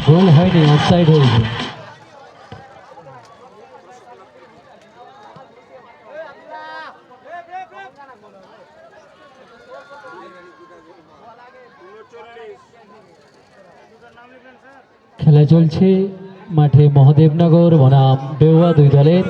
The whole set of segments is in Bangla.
গোল হয়নি, অফসাইড হয়েছে। খেলা চলছে মাঠে মহাদেবনগর বনাম বেউয়া দুই দলের।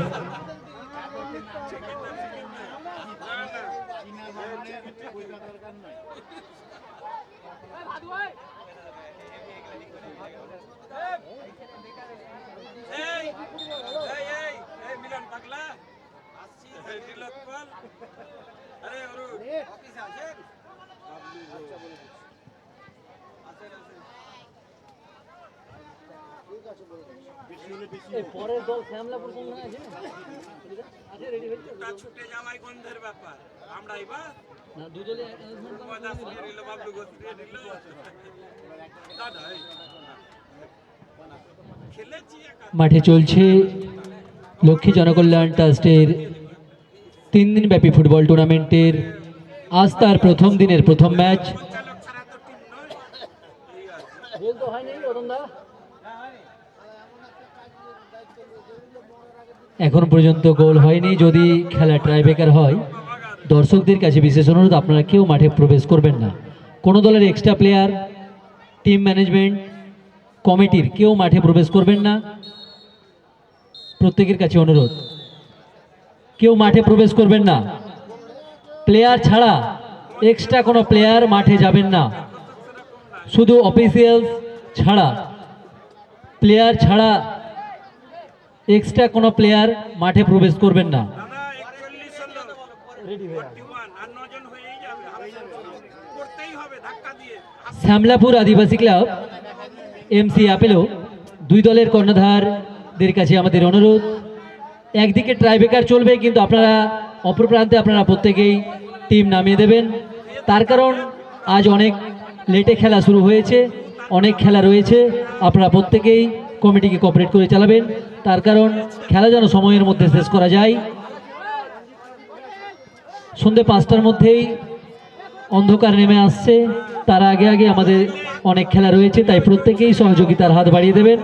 পরের দল শ্যামলাপুর আছে ছুটে জামাই গন্ধের ব্যাপার আমরা না দুদলে মাঠে চলছে লক্ষ্মী জনকল্যাণ ট্রাস্টের 3 দিনব্যাপী ফুটবল টুর্নামেন্টের আজ তার প্রথম দিনের প্রথম ম্যাচ। এখন পর্যন্ত গোল হয়নি। যদি খেলা ট্রাইব্রেকার হয়, দর্শকদের কাছে বিশেষ অনুরোধ, আপনারা কেউ মাঠে প্রবেশ করবেন না। কোনো দলের এক্সট্রা প্লেয়ার, টিম ম্যানেজমেন্ট কমিটির কেউ মাঠে প্রবেশ করবেন না। প্রত্যেকের কাছে অনুরোধ, কেউ মাঠে প্রবেশ করবেন না। প্লেয়ার ছাড়া এক্সট্রা কোনো প্লেয়ার মাঠে যাবেন না। শুধু অফিসিয়ালস ছাড়া, প্লেয়ার ছাড়া এক্সট্রা কোনো প্লেয়ার মাঠে প্রবেশ করবেন না। শ্যামলাপুর আদিবাসী ক্লাব এমসি আপেলো দুই দলের কর্ণধারদের কাছে আমাদের অনুরোধ, একদিকে ট্রাইব্রেকার চলবে, কিন্তু আপনারা অপর প্রান্তে আপনারা প্রত্যেকেই টিম নামিয়ে দেবেন। তার কারণ আজ অনেক লেটে খেলা শুরু হয়েছে, অনেক খেলা রয়েছে। আপনারা প্রত্যেকেই কমিটিকে কোঅপারেট করে চালাবেন, তার কারণ খেলা যেন সময়ের মধ্যে শেষ করা যায়। সন্ধ্যে 5টার মধ্যেই অন্ধকার নেমে আসছে, তার আগে আগে আমাদের অনেক খেলা রয়েছে, তাই প্রত্যেকেই সহযোগিতার হাত বাড়িয়ে দেবেন।